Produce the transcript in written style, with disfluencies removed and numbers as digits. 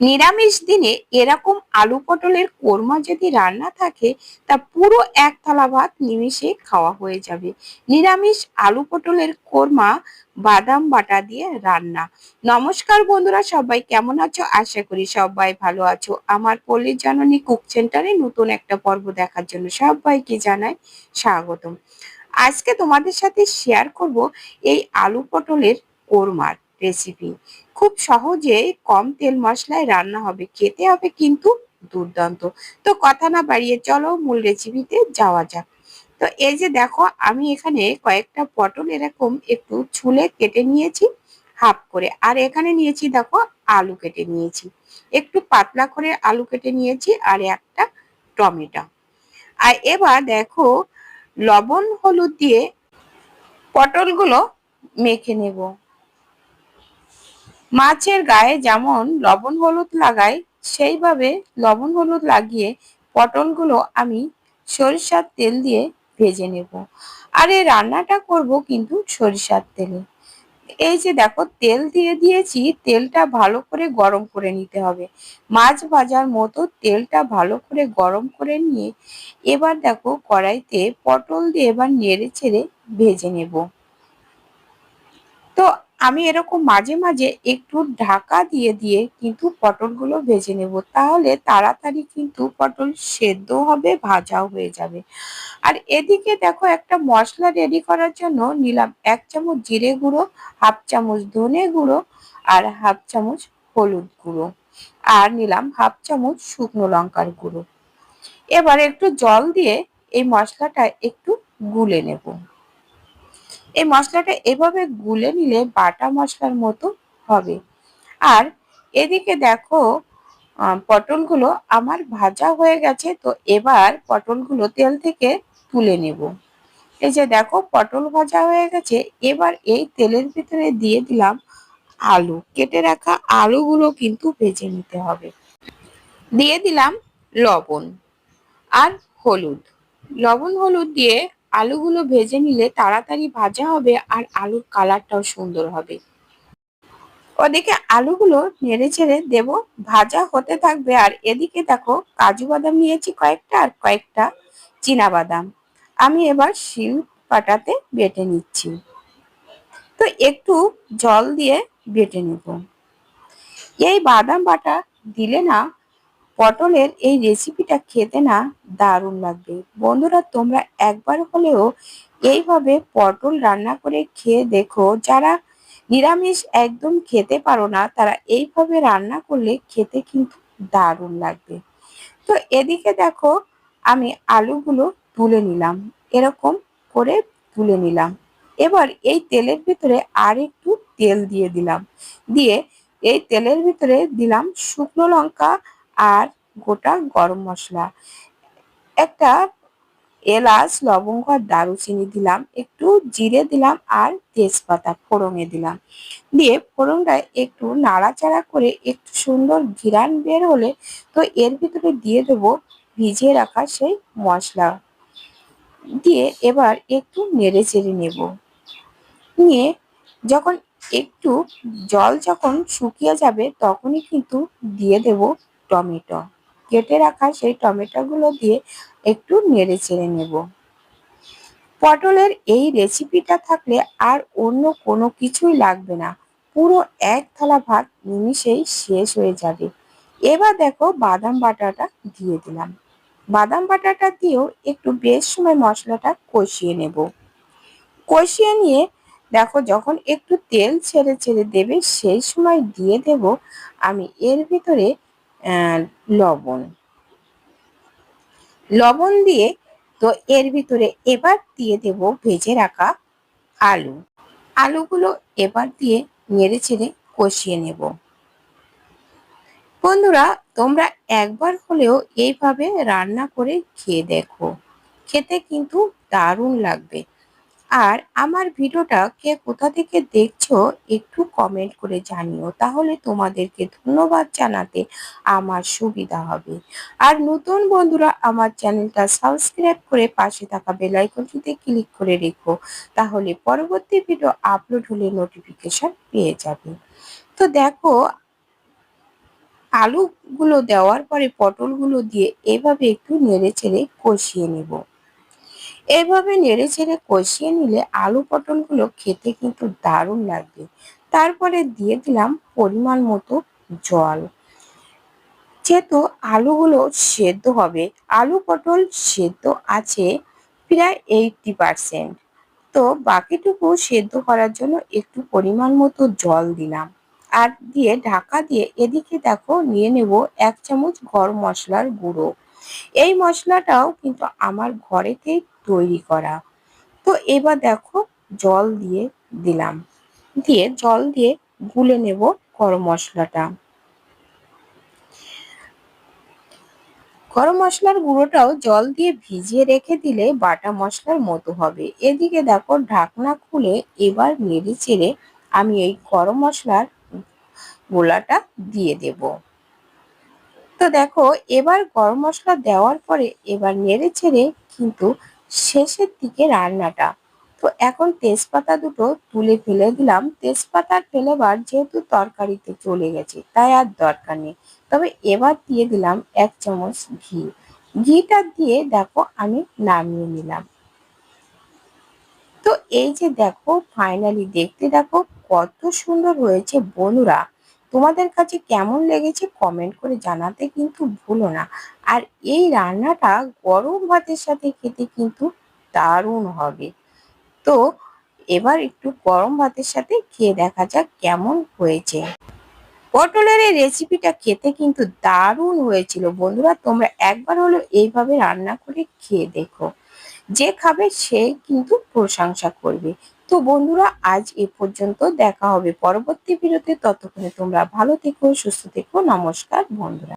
নিরামিষ দিনে এরকম আলু পটলের কোরমা যদি রান্না থাকে তা পুরো এক থালা ভাত নিমিষে খাওয়া হয়ে যাবে। নিরামিষ আলু পটলের কোরমা বাদাম বাটা দিয়ে রান্না। নমস্কার বন্ধুরা, সবাই কেমন আছো? আশা করি সবাই ভালো আছো। আমার পল্লীর জননী কুক সেন্টারে নতুন একটা পর্ব দেখার জন্য সবাইকে জানাই স্বাগতম। আজকে তোমাদের সাথে শেয়ার করব এই আলু পটলের কোরমার রেসিপি। খুব সহজে কম তেল মশলায় রান্না হবে, খেতে হবে কিন্তু দুর্দান্ত। তো কথা না বাড়িয়ে চলো মূল রেসিপিতে যাওয়া যাক। তো এই যে দেখো, আমি এখানে কয়েকটা পটল এরকম একটু ছুলে কেটে নিয়েছি হাফ করে, আর এখানে নিয়েছি দেখো আলু কেটে নিয়েছি, একটু পাতলা করে আলু কেটে নিয়েছি, আর একটা টমেটো। আর এবার দেখো, লবণ হলুদ দিয়ে পটলগুলো মেখে নেব। মাছের গায়ে যেমন লবণ হলুদ লাগাই, সেইভাবে লবণ হলুদ লাগিয়ে পটলগুলো আমি সরিষার তেল দিয়ে ভেজে নেব। আর এই রান্নাটা করব কিন্তু সরিষার তেলে। এই যে দেখো, তেল দিয়ে দিয়েছি, তেলটা ভালো করে গরম করে নিতে হবে। মাছ ভাজার মতো তেলটা ভালো করে গরম করে নিয়ে এবার দেখো কড়াইতে পটল দিয়ে এবার নেড়ে চেড়ে ভেজে নেব। তো আমি এরকম মাঝে মাঝে একটু ঢাকা দিয়ে দিয়ে কিন্তু পটলগুলো ভেজে নেব, তাহলে তাড়াতাড়ি কিন্তু পটল সেদ্ধ হবে, ভাজাও হয়ে যাবে। আর এদিকে দেখো, একটা মশলা রেডি করার জন্য নিলাম 1 চামচ জিরে গুঁড়ো, হাফ চামচ ধনে গুঁড়ো, আর হাফ চামচ হলুদ গুঁড়ো, আর নিলাম হাফ চামচ শুকনো লঙ্কার গুঁড়ো। এবার একটু জল দিয়ে এই মশলাটা একটু গুলে নেব। এই মশলাটা এভাবে গুলে নিলে বাটা মশলার মতো হবে। আর এদিকে দেখো, পটলগুলো আমার ভাজা হয়ে গেছে। তো এবার পটলগুলো তেল থেকে তুলে নেব। এই যে দেখো, পটল ভাজা হয়ে গেছে। এবার এই তেলের ভিতরে দিয়ে দিলাম আলু, কেটে রাখা আলুগুলো কিন্তু ভেজে নিতে হবে। দিয়ে দিলাম লবণ আর হলুদ। লবণ হলুদ দিয়ে আলুগুলো ভেজে নিলে তাড়াতাড়ি ভাজা হবে আর আলুর কালারটাও সুন্দর হবে। ওদিকে আলুগুলো নেড়ে চেড়ে দেব, ভাজা হতে থাকবে। আর এদিকে দেখো, কাজু বাদাম নিয়েছি কয়েকটা, আর কয়েকটা চীনা বাদাম আমি এবার শিল পাটাতে বেটে নিচ্ছি। তো একটু জল দিয়ে বেটে নেব। এই বাদাম বাটা দিলে না পটলের এই রেসিপিটা খেতে না দারুণ লাগবে। বন্ধুরা, তোমরা একবার হলেও এইভাবে পটল রান্না করে খেয়ে দেখো। যারা নিরামিষ একদম খেতে পারো না, তারা এইভাবে রান্না করলে খেতে কিন্তু দারুণ লাগবে। তো এদিকে দেখো, আমি আলুগুলো তুলে নিলাম, এরকম করে তুলে নিলাম। এবার এই তেলের ভিতরে আর একটু তেল দিয়ে দিলাম, দিয়ে এই তেলের ভিতরে দিলাম শুকনো লঙ্কা আর গোটা গরম মশলা, একটা এলাচ, লবঙ্গ আর দারুচিনি দিলাম, একটু জিরে দিলাম, আর তেজপাতা ফোড়নে দিলাম। দিয়ে ফোড়নটা একটু নাড়াচাড়া করে একটু সুন্দর ঘ্রাণ বের হলে তো এর ভিতরে দিয়ে দেবো ভিজিয়ে রাখা সেই মশলা। দিয়ে এবার একটু নেড়ে চেড়ে নেব। নিয়ে যখন একটু জল যখন শুকিয়ে যাবে, তখনই কিন্তু দিয়ে দেব টমেটো। কেটে রাখা সেই টমেটোগুলো দিয়ে একটু নেড়ে চেড়ে নেব। পটলের এই রেসিপিটা থাকলে আর অন্য কোনো কিছুই লাগবে না, পুরো এক থালা ভাত নিমিষেই শেষ হয়ে যাবে। এবার দেখো, বাদাম বাটাটা দিয়ে দিলাম। বাদাম বাটাটা দিয়েও একটু বেশ সময় মশলাটা কষিয়ে নেব। কষিয়ে নিয়ে দেখো, যখন একটু তেল ছেড়ে ছেড়ে দেবে, সেই সময় দিয়ে দেব আমি এর ভিতরে আহ, লবণ। লবণ দিয়ে তো এর ভিতরে এবার দিয়ে দেব ভেজে রাখা আলু। আলুগুলো এবার দিয়ে নেড়ে চেড়ে কষিয়ে নেব। বন্ধুরা, তোমরা একবার হলেও এইভাবে রান্না করে খেয়ে দেখো, খেতে কিন্তু দারুণ লাগবে। আর আমার ভিডিওটা কে কোথা থেকে দেখছো একটু কমেন্ট করে জানিও, তাহলে তোমাদেরকে ধন্যবাদ জানাতে আমার সুবিধা হবে। আর নতুন বন্ধুরা আমার চ্যানেলটা সাবস্ক্রাইব করে পাশে থাকা বেল আইকনটিতে ক্লিক করে রেখো, তাহলে পরবর্তী ভিডিও আপলোড হলে নোটিফিকেশন পেয়ে যাবে। তো দেখো, আলুগুলো দেওয়ার পরে পটলগুলো দিয়ে এভাবে একটু নেড়েচেড়ে কষিয়ে নেব। এভাবে নেড়েচেড়ে কষিয়ে নিলে আলু পটলগুলো খেতে কিন্তু দারুণ লাগবে। তারপরে দিয়ে দিলাম পরিমাণ মতো জল। যেহেতু আলুগুলো সেদ্ধ হবে, আলু পটল সেদ্ধ আছে প্রায় 80%, তো বাকিটুকু সেদ্ধ করার জন্য একটু পরিমাণ মতো জল দিলাম। আর দিয়ে ঢাকা দিয়ে এদিকে দেখো নিয়ে নেব 1 চামচ গরম মশলার গুঁড়ো। এই মশলাটাও কিন্তু আমার ঘরেতেই তৈরি করা। তো এবার দেখো জল দিয়ে দিলাম, দিয়ে জল দিয়ে গুলে নেব গরম মশলাটা। গরম মশলার গুঁড়োটাও জল দিয়ে ভিজিয়ে রেখে দিলে বাটা মশলার মতো হবে। এদিকে দেখো ঢাকনা খুলে এবার নেড়ে চেড়ে আমি এই গরম মশলার গোলাটা দিয়ে দেব। তো দেখো এবার গরম মশলা দেওয়ার পরে এবার নেড়ে চেড়ে কিন্তু শেষের দিকে রান্নাটা। তো এখন তেজপাতা দুটো তুলে ফেলে দিলাম। তেজপাতা ফেলেবার যেহেতু তরকারিতে চলে গেছে তাই আর দরকার নেই। তবে এবার দিয়ে দিলাম 1 চামচ ঘি। ঘিটা দিয়ে দেখো আমি নামিয়ে নিলাম। তো এই যে দেখো ফাইনালি দেখতে দেখো কত সুন্দর হয়েছে বন্ধুরা। তোমাদের কাছে কেমন লেগেছে কমেন্ট করে জানাতে কিন্তু ভুলো না। আর এই রান্নাটা গরম ভাতের সাথে খেতে কিন্তু দারুণ হবে। তো এবার একটু গরম ভাতের সাথে খেয়ে দেখা যাক কেমন হয়েছে। পটলের এই রেসিপিটা খেতে কিন্তু দারুণ হয়েছিল বন্ধুরা। তোমরা একবার হলেও এইভাবে রান্না করে খেয়ে দেখো। যে খাবে সে কিন্তু প্রশংসা করবে। তো বন্ধুরা আজ এ পর্যন্ত, দেখা হবে পরবর্তী ভিডিওতে। ততক্ষণে তোমরা ভালো থেকো, সুস্থ থেকো। নমস্কার বন্ধুরা।